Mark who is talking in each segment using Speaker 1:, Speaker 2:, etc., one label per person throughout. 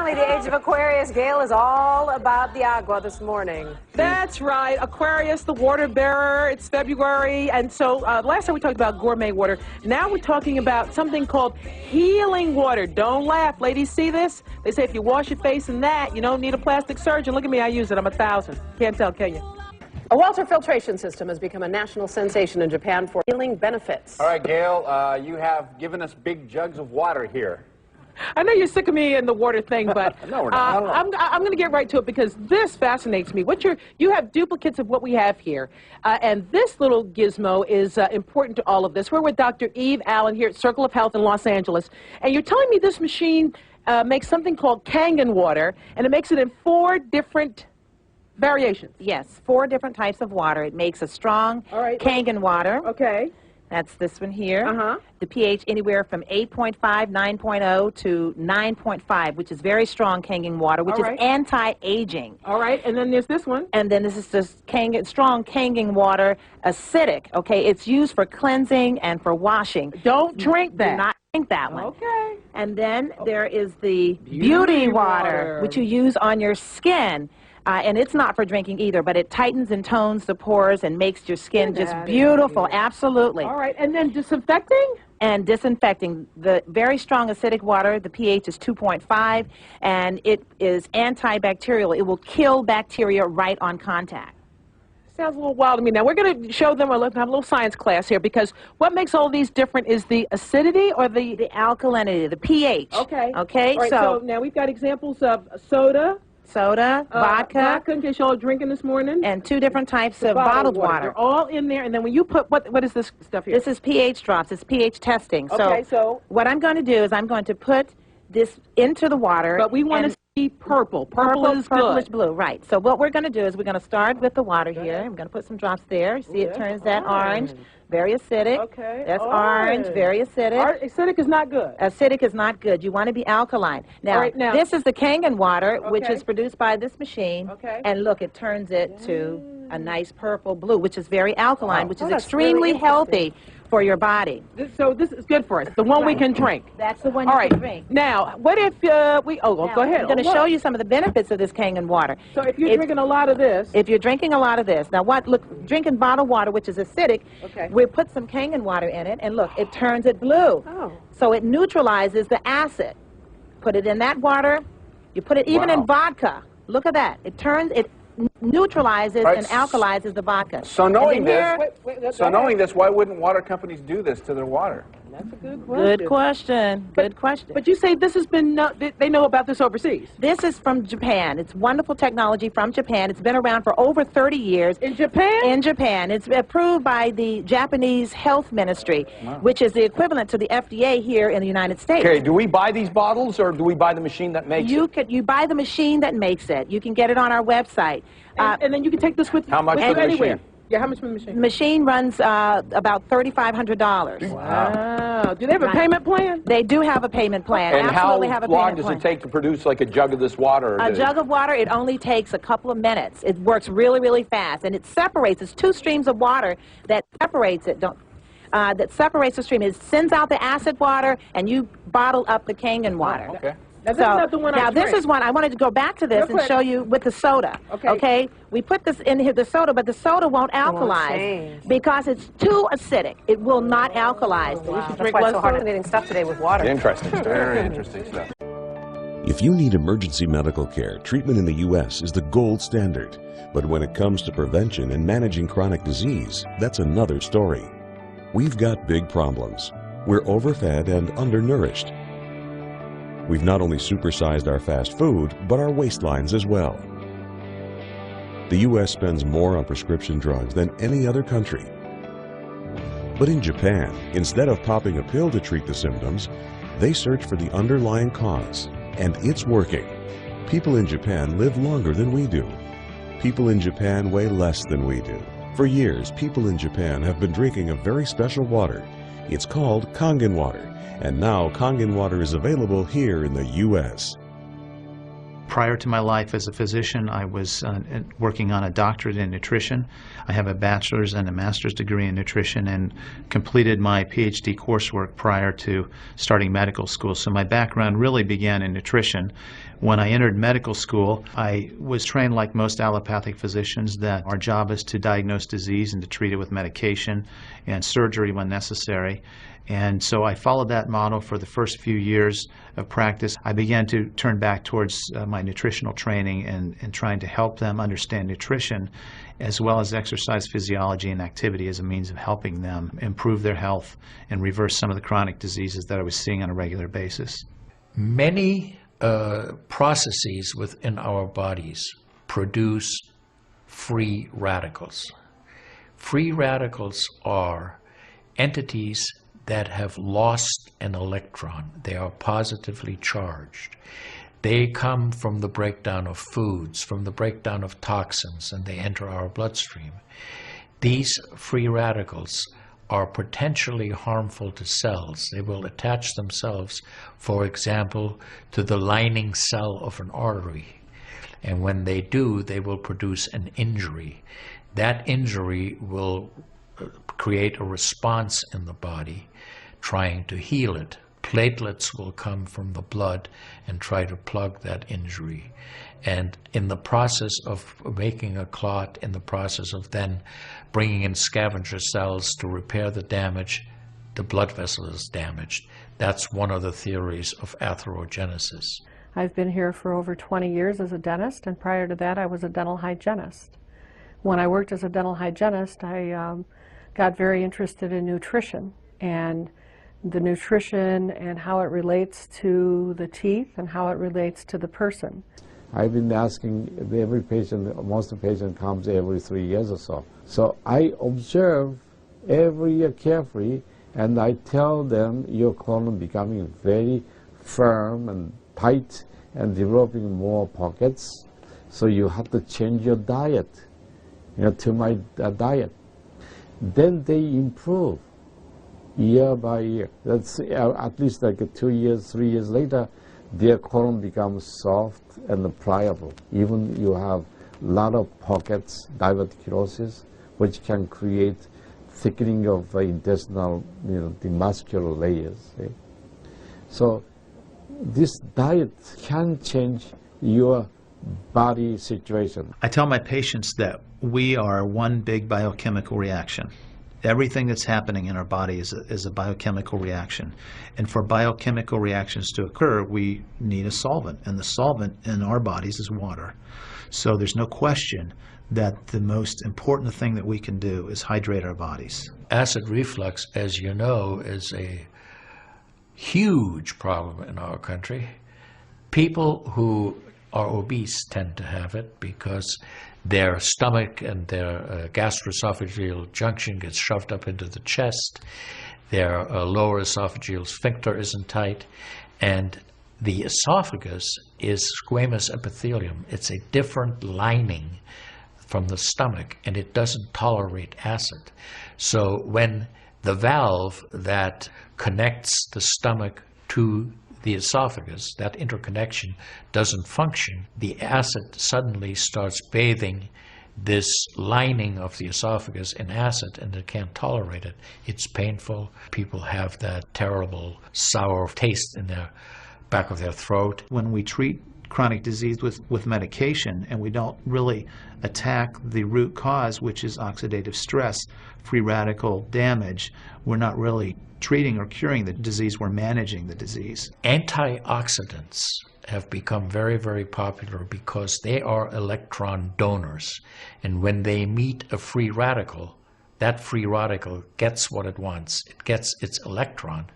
Speaker 1: Finally, the age of Aquarius. Gail is all about the agua this morning.
Speaker 2: That's right. Aquarius, the water bearer. It's February. And so last time we talked about gourmet water. Now we're talking about something called healing water. Don't laugh. Ladies, see this? They say if you wash your face in that, you don't need a plastic surgeon. Look at me. I use it. I'm 1,000. Can't tell, can you?
Speaker 1: A water filtration system has become a national sensation in Japan for healing benefits.
Speaker 3: All right, Gail, you have given us big jugs of water here.
Speaker 2: I know you're sick of me and the water thing, but
Speaker 3: no, we're not.
Speaker 2: I'm going to get right to it because this fascinates me. You have duplicates of what we have here, and this little gizmo is important to all of this. We're with Dr. Eve Allen here at Circle of Health in Los Angeles, and you're telling me this machine makes something called Kangen water, and it makes it in 4 different variations.
Speaker 4: Yes, 4 different types of water. It makes a strong Kangen water.
Speaker 2: Okay.
Speaker 4: That's this one here.
Speaker 2: Uh-huh.
Speaker 4: The pH anywhere from 8.5, 9.0 to 9.5, which is very strong Kangen water, which is anti-aging.
Speaker 2: All right, and then there's this one.
Speaker 4: And then this is just strong Kangen water, acidic. Okay, it's used for cleansing and for washing.
Speaker 2: Don't drink that.
Speaker 4: Do not drink that one.
Speaker 2: Okay.
Speaker 4: And then there is the beauty water, which you use on your skin. And it's not for drinking either, but it tightens and tones the pores and makes your skin just beautiful. Absolutely.
Speaker 2: All right, and then disinfecting?
Speaker 4: And disinfecting. The very strong acidic water, the pH is 2.5, and it is antibacterial. It will kill bacteria right on contact.
Speaker 2: Sounds a little wild to me. Now, we're going to show them, have a little science class here, because what makes all these different is the acidity or the
Speaker 4: alkalinity, the pH.
Speaker 2: Okay.
Speaker 4: Okay,
Speaker 2: all right, so now we've got examples of soda,
Speaker 4: vodka,
Speaker 2: in case y'all are drinking this morning,
Speaker 4: and 2 different types of bottled water.
Speaker 2: They're all in there, and then when you put, what is this stuff here?
Speaker 4: This is pH drops. It's pH testing.
Speaker 2: Okay, so
Speaker 4: what I'm going to do is I'm going to put this into the water.
Speaker 2: But we want to see purple. Purple is
Speaker 4: purplish
Speaker 2: good.
Speaker 4: blue, right. So what we're going to do is we're going to start with the water here. I'm going to put some drops there. See, it turns that orange. Very acidic.
Speaker 2: Okay.
Speaker 4: That's orange. Very acidic.
Speaker 2: Acidic is not good.
Speaker 4: Acidic is not good. You want to be alkaline. Now, this is the Kangen water, which is produced by this machine.
Speaker 2: Okay.
Speaker 4: And look, it turns it to a nice purple blue, which is very alkaline, which is extremely healthy for your body.
Speaker 2: So this is good for us. The one we can drink.
Speaker 4: That's the one you can drink.
Speaker 2: Now, what if go ahead.
Speaker 4: I'm going to show you some of the benefits of this Kangen water.
Speaker 2: So if you're drinking a lot of this.
Speaker 4: If you're drinking a lot of this. Now, drinking bottled water, which is acidic, we put some Kangen water in it, and look, it turns it blue.
Speaker 2: Oh.
Speaker 4: So it neutralizes the acid. Put it in that water. You put it even in vodka. Look at that. It neutralizes and alkalizes the vodka.
Speaker 3: So knowing this, why wouldn't water companies do this to their water?
Speaker 2: That's a good question.
Speaker 4: Good question. Good question.
Speaker 2: But you say this has been, they know about this overseas.
Speaker 4: This is from Japan. It's wonderful technology from Japan. It's been around for over 30 years.
Speaker 2: In Japan?
Speaker 4: In Japan. It's approved by the Japanese Health Ministry, which is the equivalent to the FDA here in the United States.
Speaker 5: Okay, do we buy these bottles or do we buy the machine that makes it?
Speaker 4: You buy the machine that makes it. You can get it on our website.
Speaker 2: And then you can take this with you.
Speaker 5: How much for the machine?
Speaker 2: Yeah, how much for the machine?
Speaker 4: The machine runs about $3,500.
Speaker 2: Wow. Do they have a payment plan?
Speaker 4: They do have a payment plan.
Speaker 5: And
Speaker 4: Absolutely have a payment
Speaker 5: long does it take to produce like a jug of this water?
Speaker 4: A jug of water, it only takes a couple of minutes. It works really, really fast. And it separates. It's 2 streams of water that separates it. That separates the stream. It sends out the acid water, and you bottle up the Kangen water.
Speaker 5: Okay.
Speaker 2: Now,
Speaker 4: this is one, I wanted to go back to this and show you with the soda. Okay? We put this in here, the soda, but the soda won't alkalize because it's too acidic. It will not alkalize.
Speaker 1: Wow. That's why it's so hard stuff today with water.
Speaker 5: Interesting.
Speaker 3: Very interesting stuff.
Speaker 6: If you need emergency medical care, treatment in the U.S. is the gold standard. But when it comes to prevention and managing chronic disease, that's another story. We've got big problems. We're overfed and undernourished. We've not only supersized our fast food, but our waistlines as well. The U.S. spends more on prescription drugs than any other country. But in Japan, instead of popping a pill to treat the symptoms, they search for the underlying cause, and it's working. People in Japan live longer than we do. People in Japan weigh less than we do. For years, people in Japan have been drinking a very special water. It's called Kangen water. And now Kangen water is available here in the U.S.
Speaker 7: Prior to my life as a physician, I was working on a doctorate in nutrition. I have a bachelor's and a master's degree in nutrition and completed my PhD coursework prior to starting medical school. So my background really began in nutrition. When I entered medical school, I was trained like most allopathic physicians that our job is to diagnose disease and to treat it with medication and surgery when necessary. And so I followed that model for the first few years of practice. I began to turn back towards my nutritional training and trying to help them understand nutrition as well as exercise physiology and activity as a means of helping them improve their health and reverse some of the chronic diseases that I was seeing on a regular basis.
Speaker 8: Many processes within our bodies produce free radicals. Free radicals are entities that have lost an electron. They are positively charged. They come from the breakdown of foods, from the breakdown of toxins, and they enter our bloodstream. These free radicals are potentially harmful to cells. They will attach themselves, for example, to the lining cell of an artery. And when they do, they will produce an injury. That injury will create a response in the body trying to heal it. Platelets will come from the blood and try to plug that injury. And in the process of making a clot, in the process of then bringing in scavenger cells to repair the damage, the blood vessel is damaged. That's one of the theories of atherogenesis.
Speaker 9: I've been here for over 20 years as a dentist, and prior to that I was a dental hygienist. When I worked as a dental hygienist, I got very interested in nutrition and the nutrition and how it relates to the teeth and how it relates to the person.
Speaker 10: I've been asking every patient, most of the patient comes every 3 years or so. So I observe every year carefully, and I tell them your colon becoming very firm and tight and developing more pockets. So you have to change your diet, to my diet. Then they improve year by year. That's at least like 2 years, 3 years later, their colon becomes soft and pliable. Even you have a lot of pockets, diverticulosis, which can create thickening of intestinal, the muscular layers. Okay? So this diet can change your body situation.
Speaker 7: I tell my patients that we are one big biochemical reaction. Everything that's happening in our body is a biochemical reaction. And for biochemical reactions to occur, we need a solvent. And the solvent in our bodies is water. So there's no question that the most important thing that we can do is hydrate our bodies.
Speaker 8: Acid reflux, as you know, is a huge problem in our country. People who are obese tend to have it because their stomach and their gastroesophageal junction gets shoved up into the chest. Their lower esophageal sphincter isn't tight. And the esophagus is squamous epithelium. It's a different lining from the stomach, and it doesn't tolerate acid. So when the valve that connects the stomach to the esophagus, that interconnection doesn't function, the acid suddenly starts bathing this lining of the esophagus in acid, and it can't tolerate it. It's painful. People have that terrible sour taste in the back of their throat.
Speaker 7: When we treat chronic disease with medication and we don't really attack the root cause, which is oxidative stress, free radical damage, we're not really treating or curing the disease, we're managing the disease.
Speaker 8: Antioxidants have become very, very popular because they are electron donors. And when they meet a free radical, that free radical gets what it wants. It gets its electron,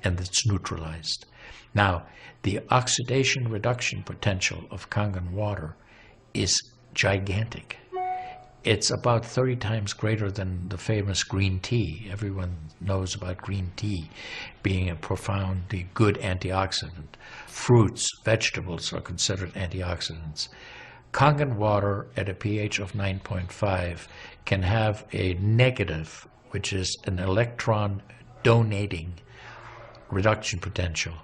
Speaker 8: and it's neutralized. Now, the oxidation reduction potential of Kangen water is gigantic. It's about 30 times greater than the famous green tea. Everyone knows about green tea being a profoundly good antioxidant. Fruits, vegetables are considered antioxidants. Kangen water at a pH of 9.5 can have a negative, which is an electron donating reduction potential,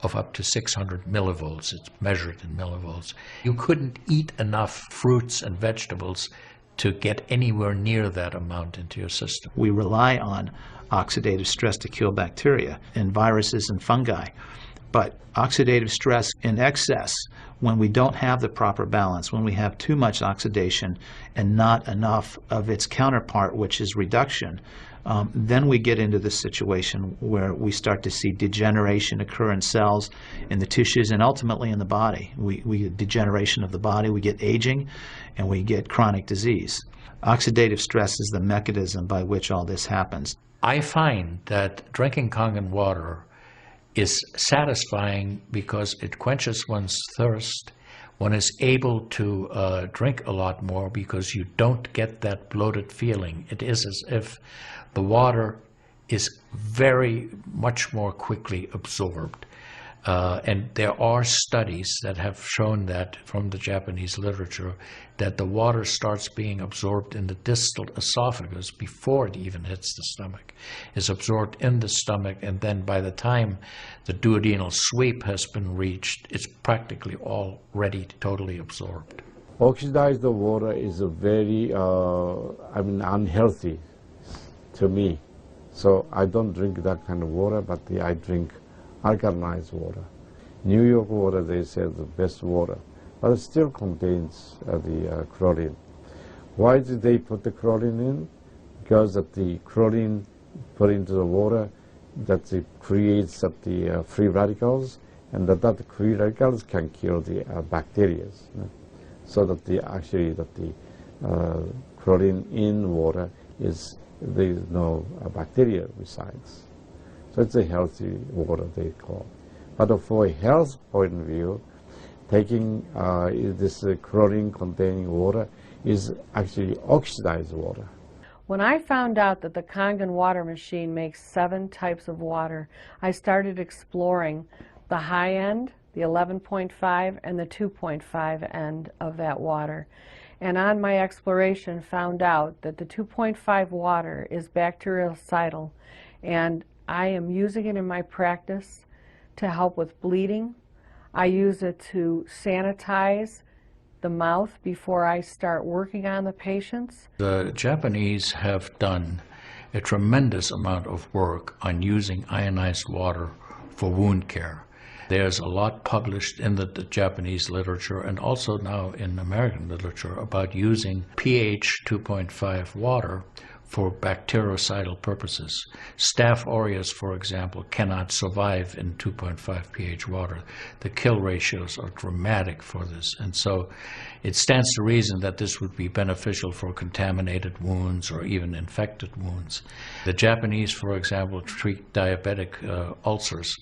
Speaker 8: of up to 600 millivolts. It's measured in millivolts. You couldn't eat enough fruits and vegetables to get anywhere near that amount into your system.
Speaker 7: We rely on oxidative stress to kill bacteria and viruses and fungi. But oxidative stress in excess, when we don't have the proper balance, when we have too much oxidation and not enough of its counterpart, which is reduction, then we get into the situation where we start to see degeneration occur in cells, in the tissues, and ultimately in the body. We get degeneration of the body, we get aging, and we get chronic disease. Oxidative stress is the mechanism by which all this happens.
Speaker 8: I find that drinking Kangen water is satisfying because it quenches one's thirst. One is able to drink a lot more because you don't get that bloated feeling. It is as if the water is very much more quickly absorbed. And there are studies that have shown that from the Japanese literature that the water starts being absorbed in the distal esophagus before it even hits the stomach. It's absorbed in the stomach, and then by the time the duodenal sweep has been reached, it's practically already totally absorbed.
Speaker 10: Oxidized water is a very, unhealthy to me. So I don't drink that kind of water, but I drink alkalinized water. New York water, they say, is the best water, but it still contains the chlorine. Why did they put the chlorine in? Because of the chlorine put into the water, that it creates the free radicals, and that free radicals can kill the bacteria. So that the chlorine in water is, there is no bacteria resides. So it's a healthy water, they call. But for a health point of view, taking this chlorine-containing water is actually oxidized water.
Speaker 9: When I found out that the Kangen water machine makes 7 types of water, I started exploring the high end, the 11.5, and the 2.5 end of that water. And on my exploration, found out that the 2.5 water is bactericidal, and I am using it in my practice to help with bleeding. I use it to sanitize the mouth before I start working on the patients.
Speaker 8: The Japanese have done a tremendous amount of work on using ionized water for wound care. There's a lot published in the Japanese literature and also now in American literature about using pH 2.5 water for bactericidal purposes. Staph aureus, for example, cannot survive in 2.5 pH water. The kill ratios are dramatic for this, and so it stands to reason that this would be beneficial for contaminated wounds or even infected wounds. The Japanese, for example, treat diabetic ulcers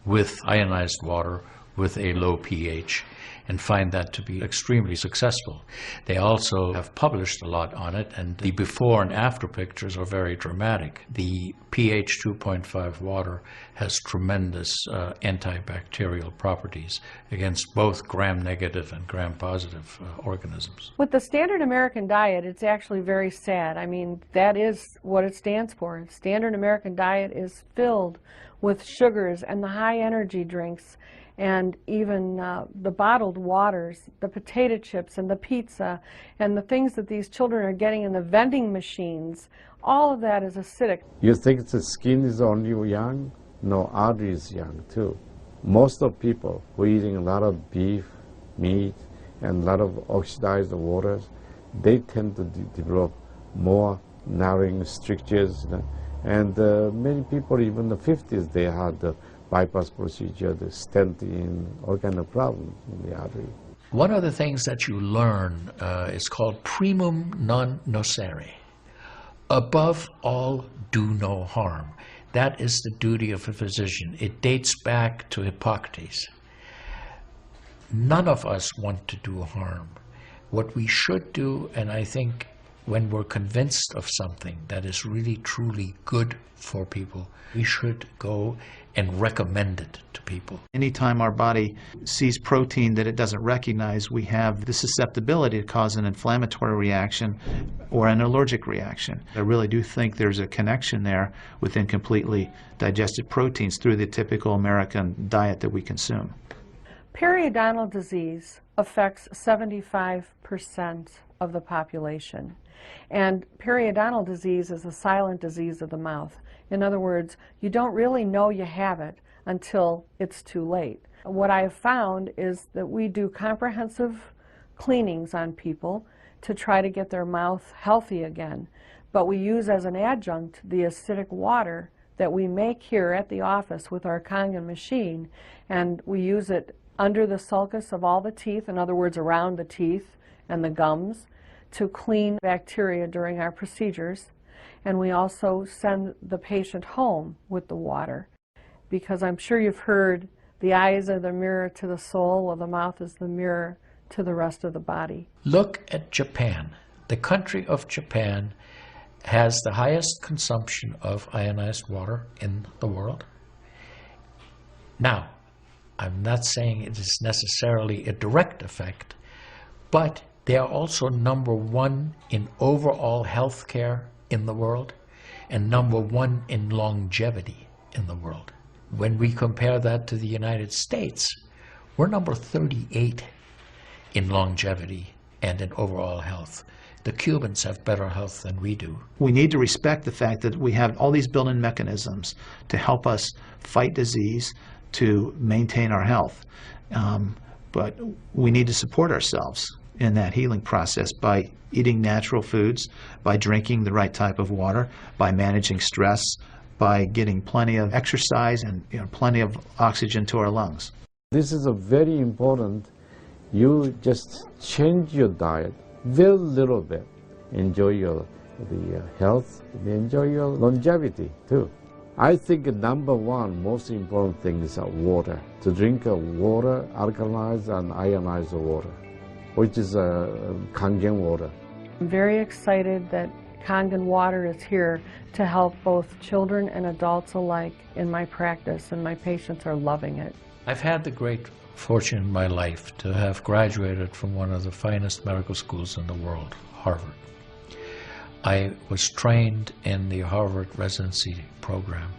Speaker 8: with ionized water with a low pH and find that to be extremely successful. They also have published a lot on it, and the before and after pictures are very dramatic. The pH 2.5 water has tremendous antibacterial properties against both gram-negative and gram-positive organisms.
Speaker 9: With the standard American diet, it's actually very sad. I mean, that is what it stands for. Standard American diet is filled with sugars and the high energy drinks, and even the bottled waters, the potato chips and the pizza, and the things that these children are getting in the vending machines. All of that is acidic.
Speaker 10: You think the skin is only young? No, artery is young too. Most of people who are eating a lot of beef, meat, and a lot of oxidized waters, they tend to develop more narrowing strictures. And many people, even in the 50s, they had the bypass procedure, the stent in, all kind of problems in the artery.
Speaker 8: One of the things that you learn is called primum non nocere. Above all, do no harm. That is the duty of a physician. It dates back to Hippocrates. None of us want to do harm. What we should do, and I think when we're convinced of something that is really truly good for people, we should go and recommend it to people.
Speaker 7: Anytime our body sees protein that it doesn't recognize, we have the susceptibility to cause an inflammatory reaction or an allergic reaction. I really do think there's a connection there with incompletely digested proteins through the typical American diet that we consume.
Speaker 9: Periodontal disease affects 75% of the population. And periodontal disease is a silent disease of the mouth. In other words, you don't really know you have it until it's too late. What I have found is that we do comprehensive cleanings on people to try to get their mouth healthy again. But we use as an adjunct the acidic water that we make here at the office with our Kangen machine, and we use it under the sulcus of all the teeth, in other words, around the teeth and the gums, to clean bacteria during our procedures. And we also send the patient home with the water, because I'm sure you've heard the eyes are the mirror to the soul, while the mouth is the mirror to the rest of the body.
Speaker 8: Look at Japan. The country of Japan has the highest consumption of ionized water in the world. Now, I'm not saying it is necessarily a direct effect, but they are also #1 in overall health care in the world and #1 in longevity in the world. When we compare that to the United States, we're number 38 in longevity and in overall health. The Cubans have better health than we do.
Speaker 7: We need to respect the fact that we have all these built-in mechanisms to help us fight disease, to maintain our health. But we need to support ourselves in that healing process by eating natural foods, by drinking the right type of water, by managing stress, by getting plenty of exercise and plenty of oxygen to our lungs.
Speaker 10: This is a very important. You just change your diet very little bit. Enjoy the health, enjoy your longevity too. I think #1 most important thing is water. To drink water, alkalized and ionized water, which is Kangen water.
Speaker 9: I'm very excited that Kangen water is here to help both children and adults alike in my practice, and my patients are loving it.
Speaker 8: I've had the great fortune in my life to have graduated from one of the finest medical schools in the world, Harvard. I was trained in the Harvard residency program.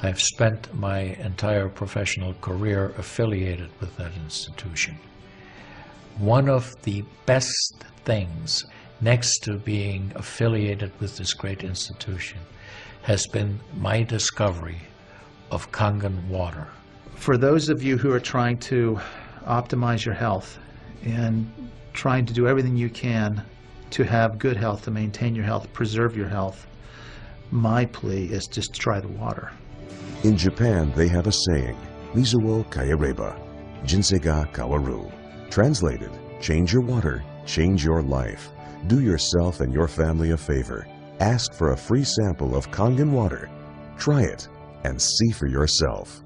Speaker 8: I've spent my entire professional career affiliated with that institution. One of the best things, next to being affiliated with this great institution, has been my discovery of Kangen water.
Speaker 7: For those of you who are trying to optimize your health and trying to do everything you can to have good health, to maintain your health, preserve your health, my plea is just try the water.
Speaker 6: In Japan, they have a saying, Mizu wo kaereba, jinsei ga kawaru. Translated, change your water, change your life. Do yourself and your family a favor. Ask for a free sample of Kangen water. Try it and see for yourself.